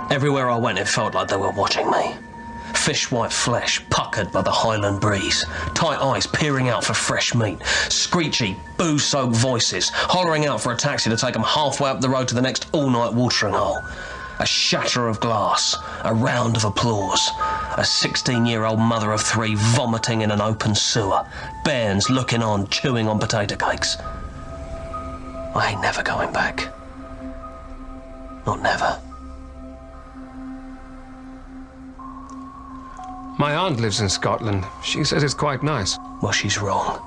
Everywhere I went, it felt like they were watching me. Fish-white flesh puckered by the Highland breeze, tight eyes peering out for fresh meat, screechy, booze-soaked voices hollering out for a taxi to take them halfway up the road to the next all-night watering hole. A shatter of glass, a round of applause, a 16-year-old mother of three vomiting in an open sewer, bairns looking on, chewing on potato cakes. I ain't never going back. Not never. My aunt lives in Scotland. She says it's quite nice. Well, she's wrong.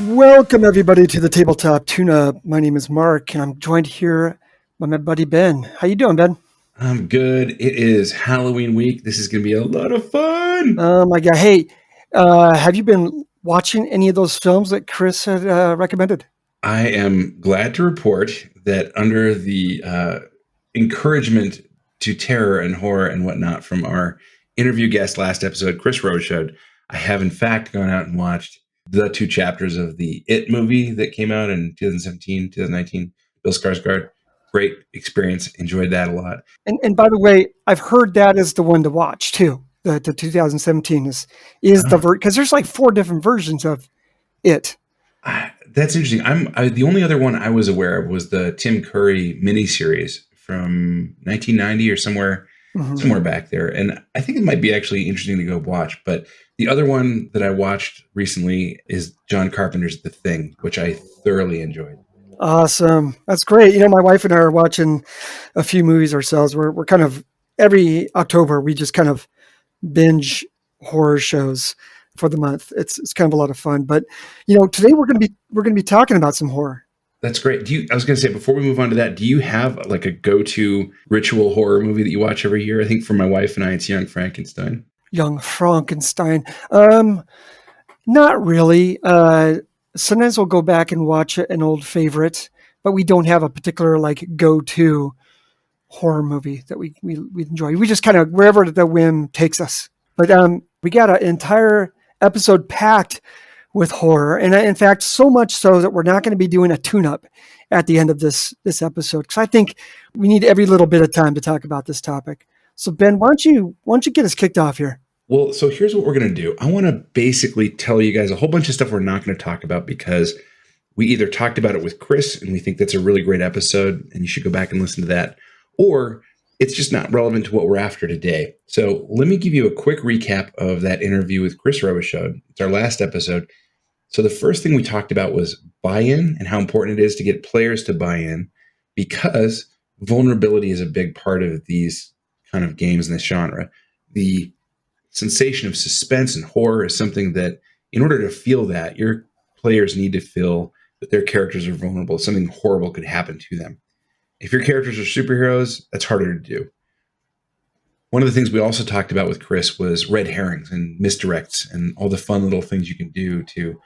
Welcome, everybody, to the Tabletop Tune Up. My name is Mark, and I'm joined here by my buddy Ben. How you doing, Ben? I'm good. It is Halloween week. This is going to be a lot of fun. Oh, my God. Hey, have you been watching any of those films that Chris had recommended? I am glad to report that under the encouragement to terror and horror and whatnot from our interview guest last episode, Chris Rochud, I have in fact gone out and watched the 2 chapters of the It movie that came out in 2017, 2019, Bill Skarsgård. Great experience. Enjoyed that a lot. And by the way, I've heard that is the one to watch too. The 2017 is the because there's like 4 different versions of It. That's interesting. The only other one I was aware of was the Tim Curry miniseries from 1990 or somewhere back there. And I think it might be actually interesting to go watch. But the other one that I watched recently is John Carpenter's The Thing, which I thoroughly enjoyed. Awesome. That's great. You know, my wife and I are watching a few movies ourselves. We're kind of, every October, we just kind of binge horror shows for the month. It's kind of a lot of fun. But, you know, today we're going to be talking about some horror. That's great. I was going to say, before we move on to that, do you have like a go-to ritual horror movie that you watch every year? I think for my wife and I, it's Young Frankenstein. Young Frankenstein. Not really. Sometimes we'll go back and watch an old favorite, but we don't have a particular like go-to horror movie that we enjoy. We just kind of wherever the whim takes us. But we got an entire episode packed with horror, and in fact, so much so that we're not going to be doing a tune-up at the end of this episode because I think we need every little bit of time to talk about this topic. So Ben, why don't you get us kicked off here? Well, so here's what we're going to do. I want to basically tell you guys a whole bunch of stuff we're not going to talk about because we either talked about it with Chris and we think that's a really great episode and you should go back and listen to that, or it's just not relevant to what we're after today. So let me give you a quick recap of that interview with Chris Rochud. It's our last episode. So the first thing we talked about was buy-in and how important it is to get players to buy in because vulnerability is a big part of these kind of games in this genre. The sensation of suspense and horror is something that in order to feel that, your players need to feel that their characters are vulnerable. Something horrible could happen to them. If your characters are superheroes, that's harder to do. One of the things we also talked about with Chris was red herrings and misdirects and all the fun little things you can do to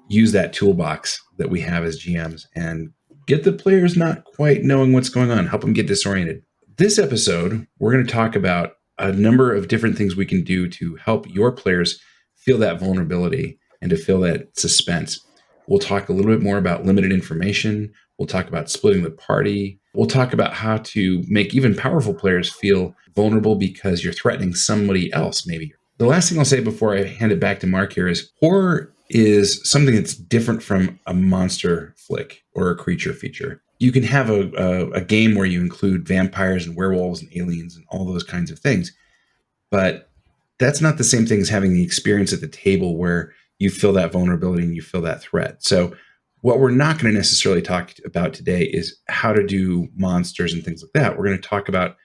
use that toolbox that we have as GMs and get the players not quite knowing what's going on, help them get disoriented. This episode, we're going to talk about a number of different things we can do to help your players feel that vulnerability and to feel that suspense. We'll talk a little bit more about limited information. We'll talk about splitting the party. We'll talk about how to make even powerful players feel vulnerable because you're threatening somebody else, maybe. The last thing I'll say before I hand it back to Mark here is horror is something that's different from a monster flick or a creature feature. You can have a game where you include vampires and werewolves and aliens and all those kinds of things. But that's not the same thing as having the experience at the table where you feel that vulnerability and you feel that threat. So what we're not going to necessarily talk about today is how to do monsters and things like that. We're going to talk about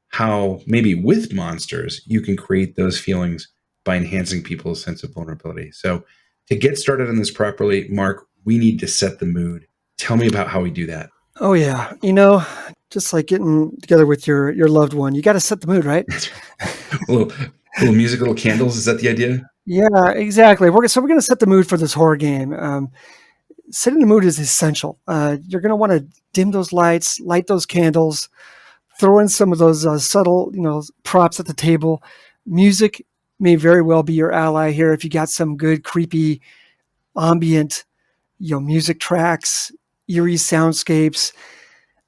how maybe with monsters, you can create those feelings by enhancing people's sense of vulnerability. So to get started on this properly, Mark, we need to set the mood. Tell me about how we do that. Oh yeah, just like getting together with your loved one, you got to set the mood, right? A little music, little candles. Is that the idea? Yeah, exactly. We're gonna set the mood for this horror game. Setting the mood is essential. You're gonna want to dim those lights, light those candles, throw in some of those subtle, props at the table. Music may very well be your ally here if you got some good creepy ambient, music tracks, eerie soundscapes.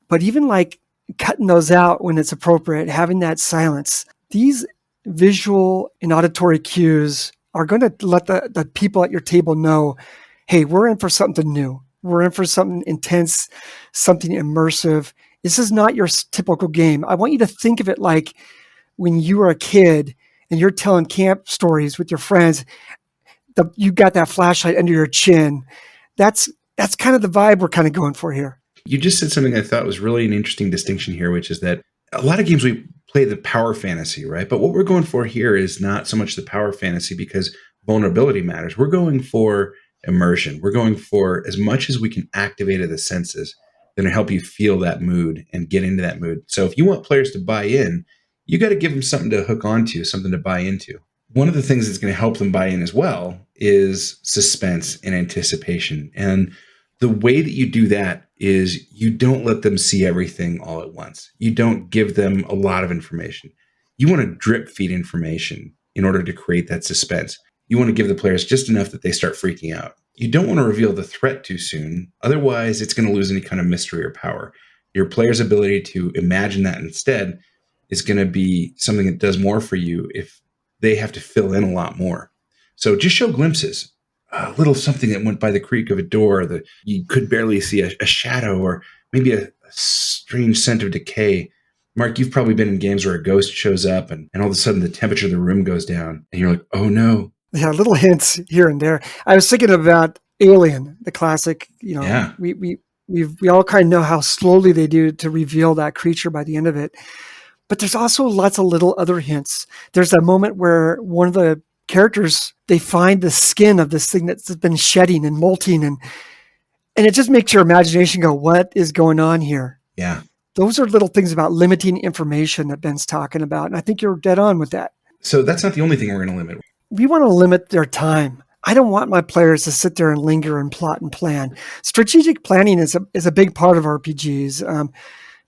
But even like cutting those out when it's appropriate, having that silence. These visual and auditory cues are going to let the people at your table know, hey, we're in for something new. We're in for something intense, something immersive. This is not your typical game. I want you to think of it like when you were a kid and you're telling camp stories with your friends, you got that flashlight under your chin. That's kind of the vibe we're kind of going for here. You just said something I thought was really an interesting distinction here, which is that a lot of games we play the power fantasy, right? But what we're going for here is not so much the power fantasy because vulnerability matters. We're going for immersion. We're going for as much as we can activate of the senses that will help you feel that mood and get into that mood. So if you want players to buy in, you got to give them something to hook onto, something to buy into. One of the things that's going to help them buy in as well is suspense and anticipation. And the way that you do that is you don't let them see everything all at once. You don't give them a lot of information. You want to drip feed information in order to create that suspense. You want to give the players just enough that they start freaking out. You don't want to reveal the threat too soon. Otherwise, it's going to lose any kind of mystery or power. Your player's ability to imagine that instead is going to be something that does more for you if they have to fill in a lot more. So just show glimpses. A little something that went by the creak of a door that you could barely see, a shadow, or maybe a strange scent of decay. Mark, you've probably been in games where a ghost shows up and all of a sudden the temperature of the room goes down and you're like, oh no. Yeah, little hints here and there. I was thinking about Alien, the classic, Yeah. we all kind of know how slowly they do to reveal that creature by the end of it. But there's also lots of little other hints. There's a moment where one of the characters, they find the skin of this thing that's been shedding and molting, and it just makes your imagination go, what is going on here? Yeah. Those are little things about limiting information that Ben's talking about. And I think you're dead on with that. So that's not the only thing we're going to limit. We want to limit their time. I don't want my players to sit there and linger and plot and plan. Strategic planning is a big part of RPGs.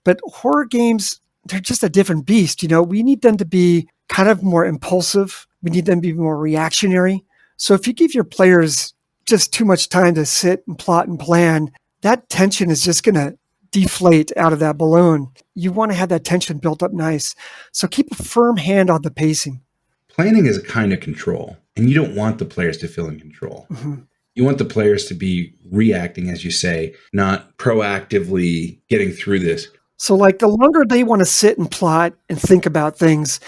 But horror games, they're just a different beast. We need them to be kind of more impulsive. We need them to be more reactionary. So if you give your players just too much time to sit and plot and plan, that tension is just going to deflate out of that balloon. You want to have that tension built up nice. So keep a firm hand on the pacing. Planning is a kind of control, and you don't want the players to feel in control. Mm-hmm. You want the players to be reacting, as you say, not proactively getting through this. So like the longer they want to sit and plot and think about things,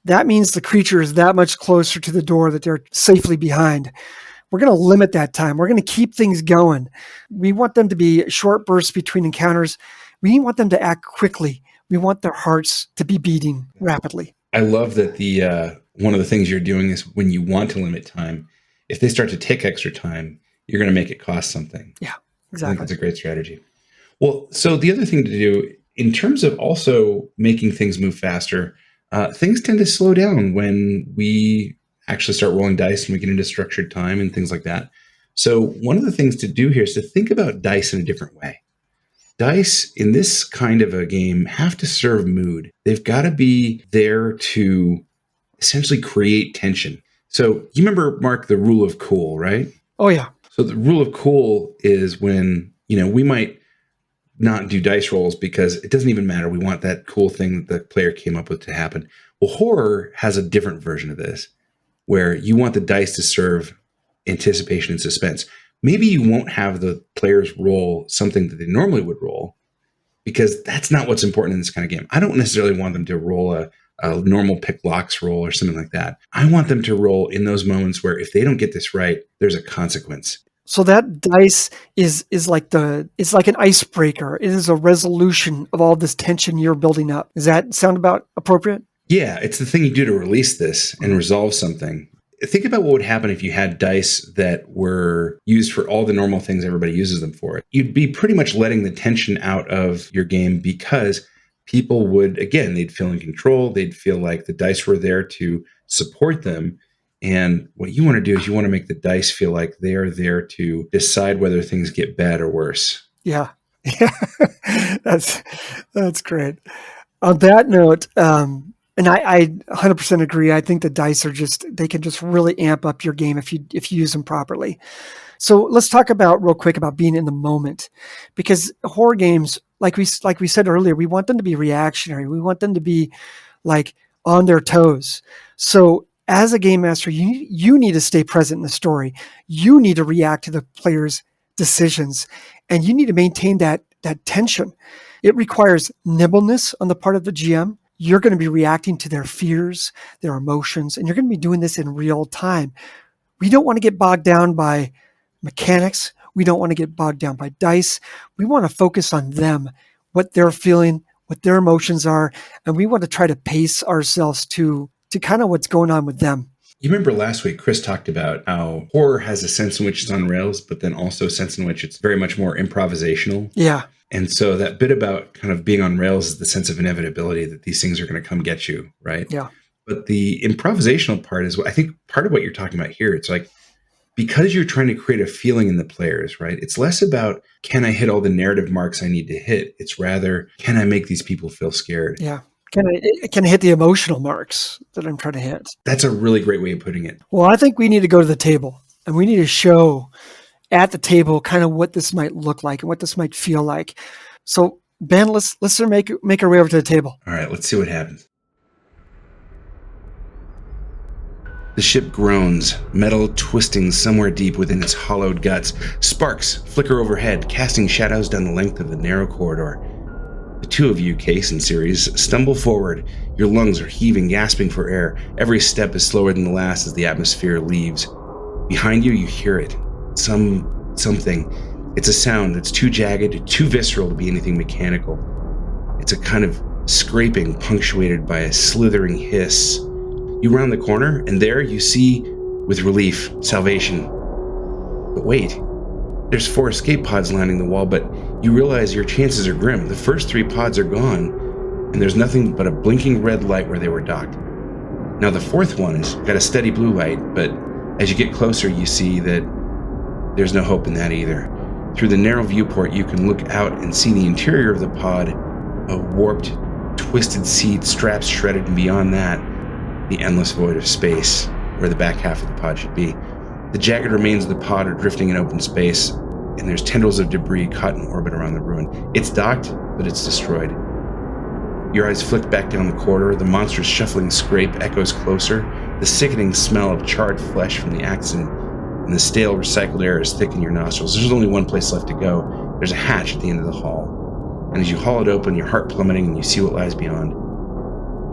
that means the creature is that much closer to the door that they're safely behind. We're going to limit that time. We're going to keep things going. We want them to be short bursts between encounters. We want them to act quickly. We want their hearts to be beating rapidly. I love that the one of the things you're doing is when you want to limit time, if they start to take extra time, you're going to make it cost something. Yeah, I exactly. think that's a great strategy. Well, so the other thing to do in terms of also making things move faster, things tend to slow down when we actually start rolling dice and we get into structured time and things like that. So one of the things to do here is to think about dice in a different way. Dice in this kind of a game have to serve mood. They've got to be there to essentially create tension. So you remember, Mark, the rule of cool, right? Oh, yeah. So the rule of cool is when, we might not do dice rolls because it doesn't even matter. We want that cool thing that the player came up with to happen. Well, horror has a different version of this where you want the dice to serve anticipation and suspense. Maybe you won't have the players roll something that they normally would roll because that's not what's important in this kind of game. I don't necessarily want them to roll a normal pick locks roll or something like that. I want them to roll in those moments where if they don't get this right, there's a consequence. So that dice is like it's like an icebreaker. It is a resolution of all this tension you're building up. Does that sound about appropriate? Yeah, it's the thing you do to release this and resolve something. think about what would happen if you had dice that were used for all the normal things everybody uses them for. You'd be pretty much letting the tension out of your game because people would, again, they'd feel in control. They'd feel like the dice were there to support them. And what you want to do is you want to make the dice feel like they are there to decide whether things get bad or worse. Yeah. Yeah. That's great. On that note, and I 100% agree. I think the dice are they can just really amp up your game if you use them properly. So let's talk real quick about being in the moment, because horror games, like we said earlier, we want them to be reactionary. We want them to be like on their toes. So as a game master, you need to stay present in the story. You need to react to the player's decisions, and you need to maintain that tension. It requires nimbleness on the part of the GM. You're going to be reacting to their fears, their emotions, and you're going to be doing this in real time. We don't want to get bogged down by mechanics. We don't want to get bogged down by dice. We want to focus on them, what they're feeling, what their emotions are, and we want to try to pace ourselves to kind of what's going on with them. You remember last week, Chris talked about how horror has a sense in which it's on rails, but then also a sense in which it's very much more improvisational. Yeah. And so that bit about kind of being on rails is the sense of inevitability that these things are going to come get you, right? Yeah. But the improvisational part is what I think part of what you're talking about here. It's like, because you're trying to create a feeling in the players, right? It's less about, can I hit all the narrative marks I need to hit? It's rather, can I make these people feel scared? Yeah. Can I hit the emotional marks that I'm trying to hit? That's a really great way of putting it. Well, I think we need to go to the table, and we need to show at the table kind of what this might look like and what this might feel like. So, Ben, let's make our way over to the table. All right, let's see what happens. The ship groans, metal twisting somewhere deep within its hollowed guts. Sparks flicker overhead, casting shadows down the length of the narrow corridor. The two of you, Case and Ceres, stumble forward. Your lungs are heaving, gasping for air. Every step is slower than the last as the atmosphere leaves. Behind you, you hear it. Something. It's a sound that's too jagged, too visceral to be anything mechanical. It's a kind of scraping punctuated by a slithering hiss. You round the corner, and there you see, with relief, salvation. But wait. There's 4 escape pods lining the wall, but you realize your chances are grim. The first 3 pods are gone, and there's nothing but a blinking red light where they were docked. Now the 4th one has got a steady blue light, but as you get closer, you see that there's no hope in that either. Through the narrow viewport, you can look out and see the interior of the pod, a warped, twisted seat, straps shredded, and beyond that, the endless void of space, where the back half of the pod should be. The jagged remains of the pod are drifting in open space, and there's tendrils of debris caught in orbit around the ruin. It's docked, but it's destroyed. Your eyes flick back down the corridor. The monster's shuffling scrape echoes closer. The sickening smell of charred flesh from the accident and the stale recycled air is thick in your nostrils. There's only one place left to go. There's a hatch at the end of the hall. And as you haul it open, your heart plummeting, and you see what lies beyond.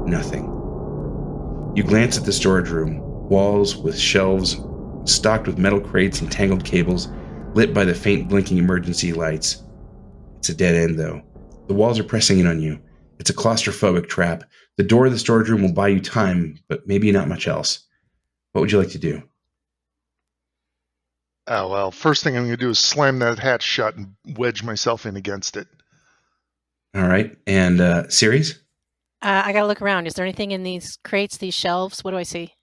Nothing. You glance at the storage room. Walls with shelves stocked with metal crates and tangled cables, lit by the faint blinking emergency lights. It's a dead end, though. The walls are pressing in on you. It's a claustrophobic trap. The door of the storage room will buy you time, but maybe not much else. What would you like to do? Oh, well, first thing I'm going to do is slam that hatch shut and wedge myself in against it. All right. And Ceres? I got to look around. Is there anything in these crates, these shelves? What do I see?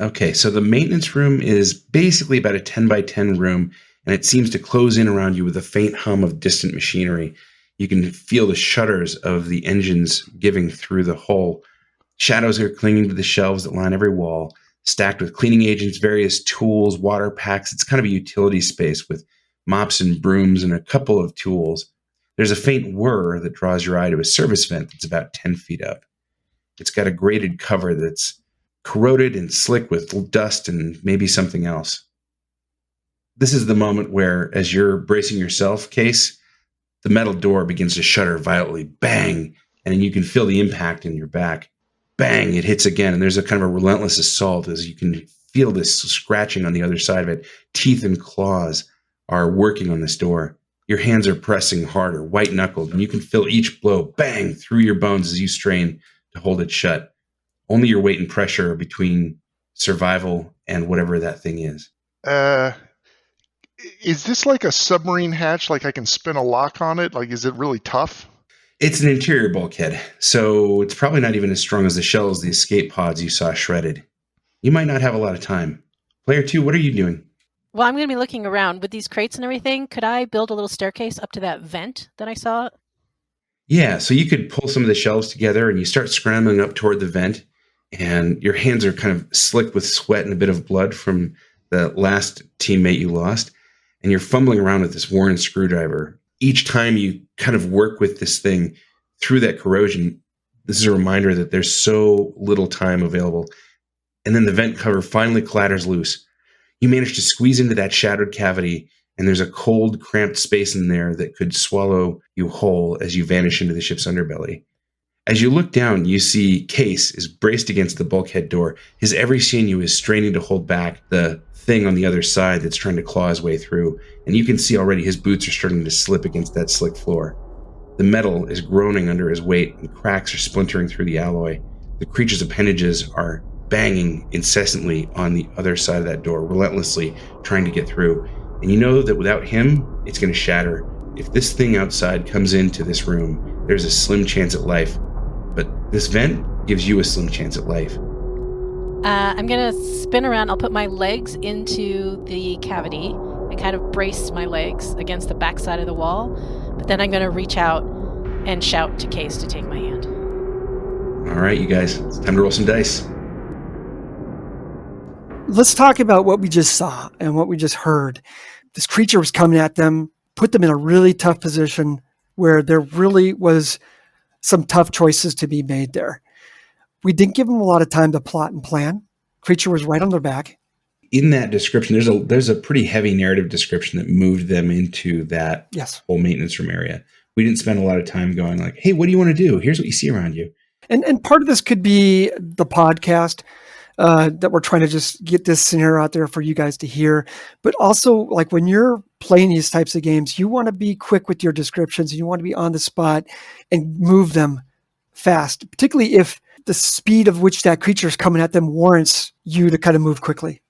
Okay, so the maintenance room is basically about a 10 by 10 room, and it seems to close in around you with a faint hum of distant machinery. You can feel the shudders of the engines giving through the hole. Shadows are clinging to the shelves that line every wall, stacked with cleaning agents, various tools, water packs. It's kind of a utility space with mops and brooms and a couple of tools. There's a faint whir that draws your eye to a service vent that's about 10 feet up. It's got a grated cover that's corroded and slick with dust and maybe something else. This is the moment where, as you're bracing yourself, Case, the metal door begins to shudder violently. Bang! And you can feel the impact in your back. Bang! It hits again, and there's a kind of a relentless assault as you can feel this scratching on the other side of it. Teeth and claws are working on this door. Your hands are pressing harder, white-knuckled, and you can feel each blow bang through your bones as you strain to hold it shut. Only your weight and pressure are between survival and whatever that thing is. Is this like a submarine hatch? Like I can spin a lock on it? Like, is it really tough? It's an interior bulkhead, so it's probably not even as strong as the shells, the escape pods you saw shredded. You might not have a lot of time. Player 2, what are you doing? Well, I'm going to be looking around with these crates and everything. Could I build a little staircase up to that vent that I saw? Yeah, so you could pull some of the shelves together and you start scrambling up toward the vent, and your hands are kind of slick with sweat and a bit of blood from the last teammate you lost, and you're fumbling around with this worn screwdriver. Each time you kind of work with this thing through that corrosion, this is a reminder that there's so little time available. And then the vent cover finally clatters loose. You manage to squeeze into that shadowed cavity, and there's a cold, cramped space in there that could swallow you whole as you vanish into the ship's underbelly. As you look down, you see Case is braced against the bulkhead door. His every sinew is straining to hold back the thing on the other side that's trying to claw his way through, and you can see already his boots are starting to slip against that slick floor. The metal is groaning under his weight, and cracks are splintering through the alloy. The creature's appendages are banging incessantly on the other side of that door, relentlessly trying to get through. And you know that without him, it's going to shatter. If this thing outside comes into this room, there's a slim chance at life. But this vent gives you a slim chance at life. I'm going to spin around. I'll put my legs into the cavity and kind of brace my legs against the backside of the wall. But then I'm going to reach out and shout to Case to take my hand. All right, you guys, it's time to roll some dice. Let's talk about what we just saw and what we just heard. This creature was coming at them, put them in a really tough position where there really was some tough choices to be made there. We didn't give them a lot of time to plot and plan. Creature was right on their back. In that description, there's a pretty heavy narrative description that moved them into that whole maintenance room area. We didn't spend a lot of time going like, hey, what do you want to do? Here's what you see around you. And part of this could be the podcast that we're trying to just get this scenario out there for you guys to hear. But also, like when you're playing these types of games, you want to be quick with your descriptions and you want to be on the spot and move them fast, particularly if the speed of which that creature is coming at them warrants you to kind of move quickly.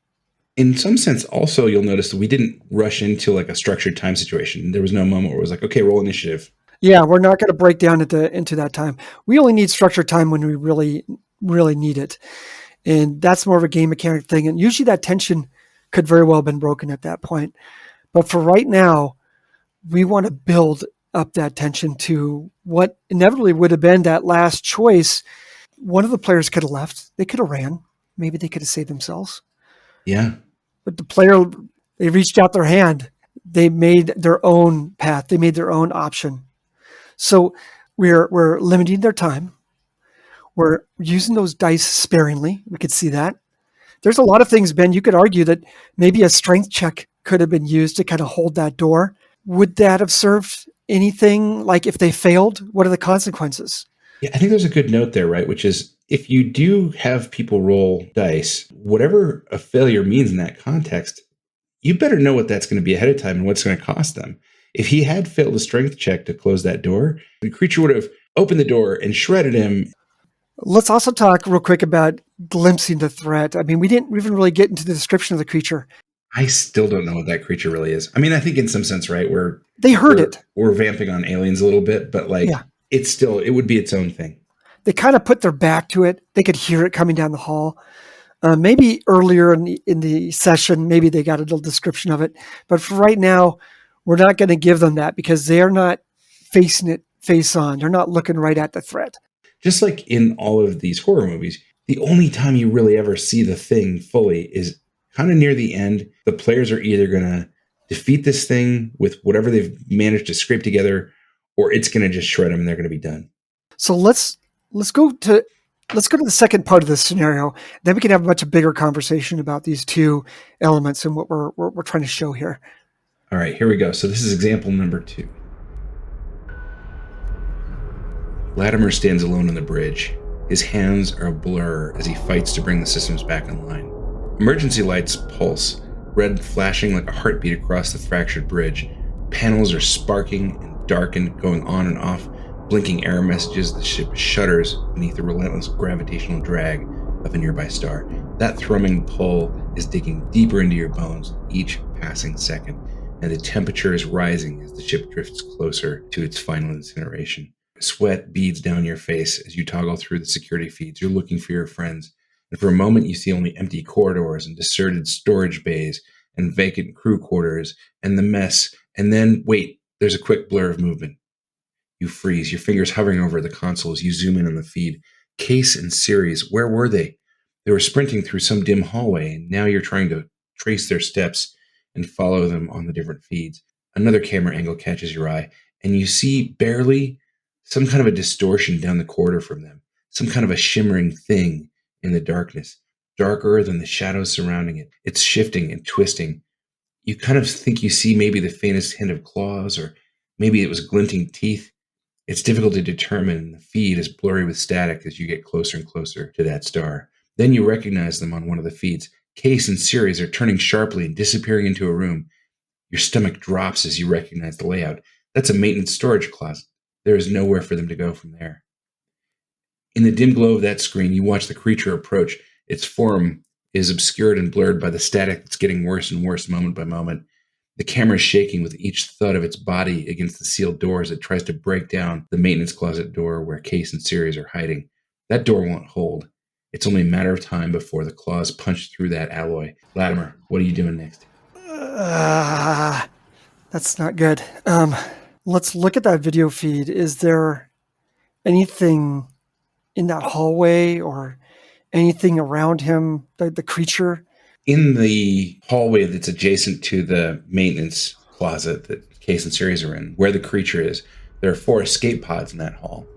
In some sense, also, you'll notice that we didn't rush into like a structured time situation. There was no moment where it was like, okay, roll initiative. Yeah, we're not going to break down into that time. We only need structured time when we really, really need it. And that's more of a game mechanic thing. And usually that tension could very well have been broken at that point. But for right now, we want to build up that tension to what inevitably would have been that last choice. One of the players could have left. They could have ran. Maybe they could have saved themselves. Yeah. But the player, they reached out their hand. They made their own path. They made their own option. So we're limiting their time. We're using those dice sparingly. We could see that. There's a lot of things, Ben. You could argue that maybe a strength check could have been used to kind of hold that door. Would that have served anything? Like if they failed, what are the consequences? Yeah, I think there's a good note there, right? Which is if you do have people roll dice, whatever a failure means in that context, you better know what that's going to be ahead of time and what's going to cost them. If he had failed a strength check to close that door, the creature would have opened the door and shredded him. Let's also talk real quick about glimpsing the threat. I mean, we didn't even really get into the description of the creature. I still don't know what that creature really is. I mean, I think in some sense, right, they heard it. We're vamping on Aliens a little bit, but like it would be its own thing. They kind of put their back to it. They could hear it coming down the hall. Maybe earlier in the session, maybe they got a little description of it. But for right now, we're not going to give them that because they're not facing it face on. They're not looking right at the threat. Just like in all of these horror movies, the only time you really ever see the thing fully is kind of near the end. The players are either going to defeat this thing with whatever they've managed to scrape together, or it's going to just shred them and they're going to be done. So let's go to the second part of this scenario. Then we can have a much bigger conversation about these two elements and what we're trying to show here. All right, here we go. So this is example number 2. Latimer stands alone on the bridge. His hands are a blur as he fights to bring the systems back online. Emergency lights pulse, red flashing like a heartbeat across the fractured bridge. Panels are sparking and darkened, going on and off, blinking error messages. The ship shudders beneath the relentless gravitational drag of a nearby star. That thrumming pull is digging deeper into your bones each passing second, and the temperature is rising as the ship drifts closer to its final incineration. Sweat beads down your face as you toggle through the security feeds. You're looking for your friends, and for a moment you see only empty corridors and deserted storage bays and vacant crew quarters and the mess, and then, wait, there's a quick blur of movement. You freeze, your fingers hovering over the console as you zoom in on the feed. Case and Series, where were they? They were sprinting through some dim hallway, and now you're trying to trace their steps and follow them on the different feeds. Another camera angle catches your eye, and you see barely some kind of a distortion down the corridor from them, some kind of a shimmering thing in the darkness, darker than the shadows surrounding it. It's shifting and twisting. You kind of think you see maybe the faintest hint of claws, or maybe it was glinting teeth. It's difficult to determine, and the feed is blurry with static as you get closer and closer to that star. Then you recognize them on one of the feeds. Case and Series are turning sharply and disappearing into a room. Your stomach drops as you recognize the layout. That's a maintenance storage closet. There is nowhere for them to go from there. In the dim glow of that screen, you watch the creature approach. Its form is obscured and blurred by the static that's getting worse and worse moment by moment. The camera is shaking with each thud of its body against the sealed door as it tries to break down the maintenance closet door where Case and Series are hiding. That door won't hold. It's only a matter of time before the claws punch through that alloy. Latimer, what are you doing next? That's not good. Let's look at that video feed. Is there anything in that hallway or anything around him, the creature? In the hallway that's adjacent to the maintenance closet that Case and Series are in, where the creature is, there are 4 escape pods in that hall.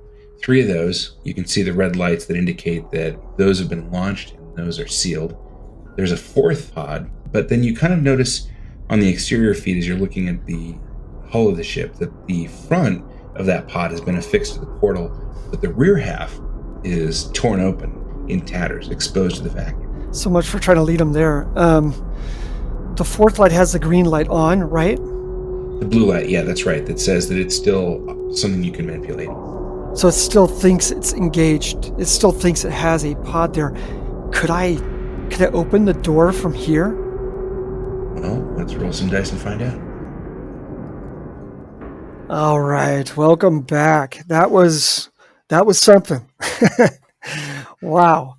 3 of those, you can see the red lights that indicate that those have been launched and those are sealed. There's a 4th pod, but then you kind of notice on the exterior feed as you're looking at the hull of the ship that the front of that pod has been affixed to the portal, but the rear half is torn open in tatters, exposed to the vacuum. So much for trying to lead him there. The 4th light has the green light on, right? The blue light, yeah, that's right. That says that it's still something you can manipulate. So it still thinks it's engaged. It still thinks it has a pod there. Could I open the door from here? Well, let's roll some dice and find out. All right, welcome back. That was something. Wow.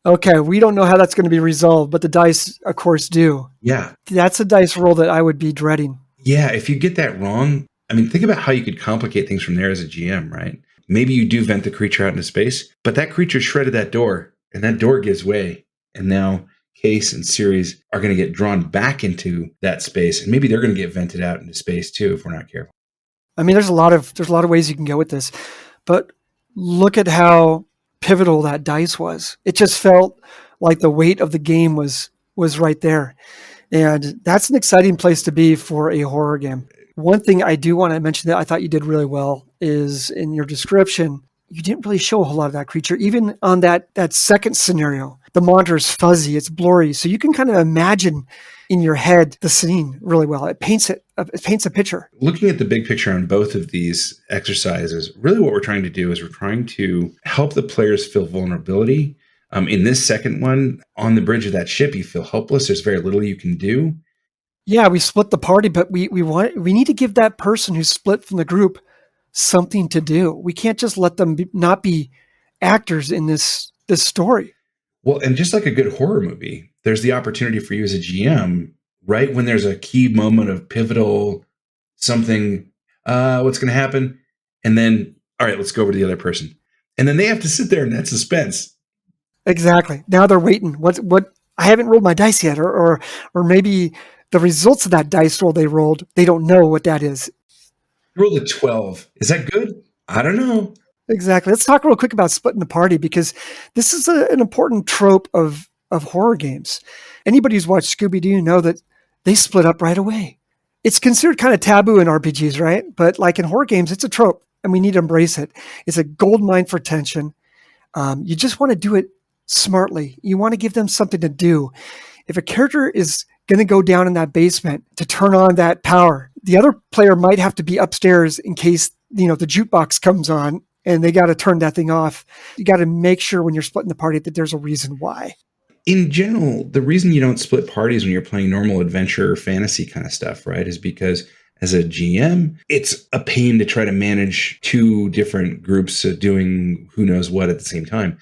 Okay, we don't know how that's going to be resolved, but the dice, of course, do. Yeah. That's a dice roll that I would be dreading. Yeah, if you get that wrong, I mean, think about how you could complicate things from there as a GM, right? Maybe you do vent the creature out into space, but that creature shredded that door, and that door gives way. And now Case and Series are going to get drawn back into that space, and maybe they're going to get vented out into space too if we're not careful. I mean, there's a lot of ways you can go with this, but look at how pivotal that dice was. It just felt like the weight of the game was right there. And that's an exciting place to be for a horror game. One thing I do want to mention that I thought you did really well is in your description, you didn't really show a whole lot of that creature. Even on that second scenario, the monitor is fuzzy, it's blurry. So you can kind of imagine in your head the scene really well. It paints a picture. Looking at the big picture on both of these exercises, really what we're trying to do is we're trying to help the players feel vulnerability. In this second one, on the bridge of that ship, you feel helpless. There's very little you can do. Yeah, we split the party, but we need to give that person who's split from the group something to do. We can't just let them not be actors in this story. Well, and just like a good horror movie, there's the opportunity for you as a GM, right when there's a key moment of pivotal something, what's going to happen? And then, all right, let's go over to the other person. And then they have to sit there in that suspense. Exactly. Now they're waiting. What? I haven't rolled my dice yet, or maybe the results of that dice roll they rolled, they don't know what that is. Roll a 12. Is that good? I don't know. Exactly. Let's talk real quick about splitting the party, because this is an important trope of horror games. Anybody who's watched Scooby-Doo know that they split up right away. It's considered kind of taboo in RPGs, right? But like in horror games, it's a trope, and we need to embrace it. It's a gold mine for tension. You just want to do it smartly. You want to give them something to do. If a character is going to go down in that basement to turn on that power, the other player might have to be upstairs in case, the jukebox comes on and they got to turn that thing off. You got to make sure when you're splitting the party that there's a reason why. in general, the reason you don't split parties when you're playing normal adventure or fantasy kind of stuff, right, is because as a GM, it's a pain to try to manage two different groups doing who knows what at the same time.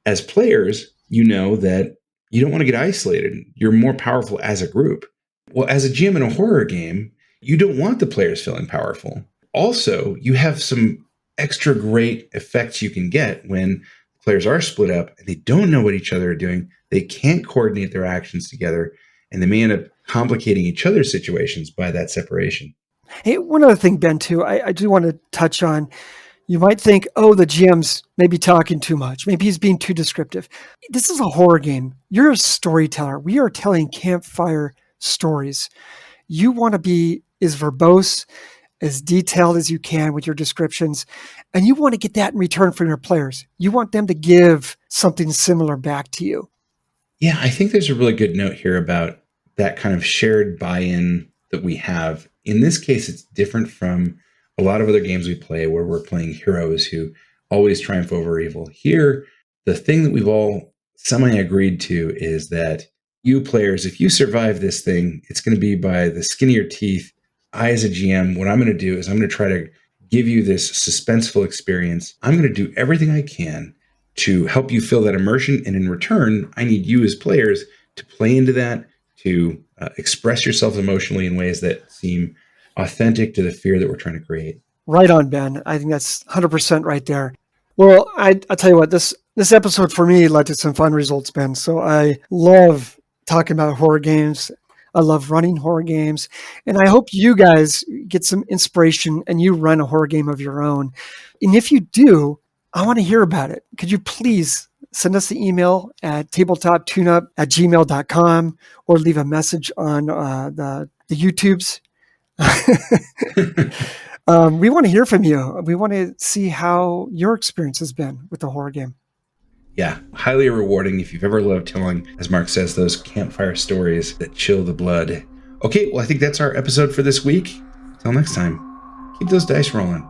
As players, you know that you don't want to get isolated. You're more powerful as a group. Well, as a GM in a horror game, you don't want the players feeling powerful. Also, you have some extra great effects you can get when players are split up and they don't know what each other are doing. They can't coordinate their actions together, and they may end up complicating each other's situations by that separation. Hey, one other thing, Ben, too, I do want to touch on. You might think, oh, the GM's maybe talking too much. Maybe he's being too descriptive. This is a horror game. You're a storyteller. We are telling campfire stories. You want to be as verbose, as detailed as you can with your descriptions, and you want to get that in return from your players. You want them to give something similar back to you. Yeah, I think there's a really good note here about that kind of shared buy-in that we have. In this case, it's different from a lot of other games we play where we're playing heroes who always triumph over evil. Here, the thing that we've all semi-agreed to is that you players, if you survive this thing, it's going to be by the skin of your teeth. I, as a GM, what I'm going to do is I'm going to try to give you this suspenseful experience. I'm going to do everything I can to help you feel that immersion. And in return, I need you as players to play into that, to express yourself emotionally in ways that seem authentic to the fear that we're trying to create. Right on, Ben. I think that's 100% right there. Well, I'll tell you what, this episode for me led to some fun results, Ben. So I love talking about horror games. I love running horror games. And I hope you guys get some inspiration and you run a horror game of your own. And if you do, I want to hear about it. Could you please send us the email at tabletoptuneup@gmail.com or leave a message on the YouTubes. We want to hear from you. We want to see how your experience has been with the horror game. Yeah, highly rewarding if you've ever loved telling, as Mark says, those campfire stories that chill the blood. Okay, well, I think that's our episode for this week. Till next time, keep those dice rolling.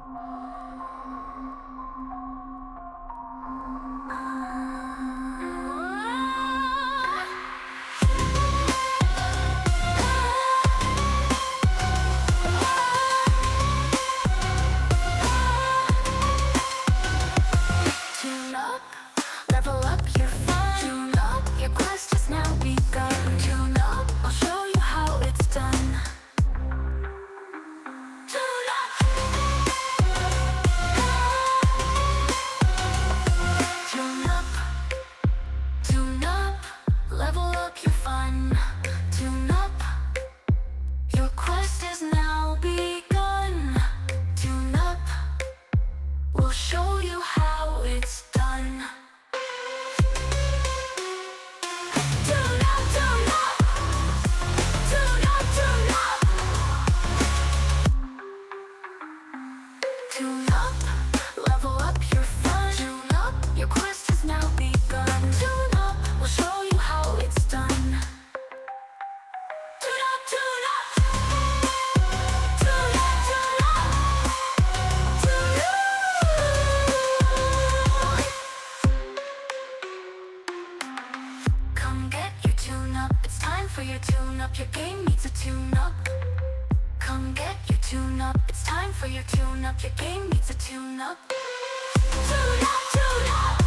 for your tune up. Your game needs a tune up. Come get your tune up. It's time for your tune up. Your game needs a tune up. Tune up, tune up.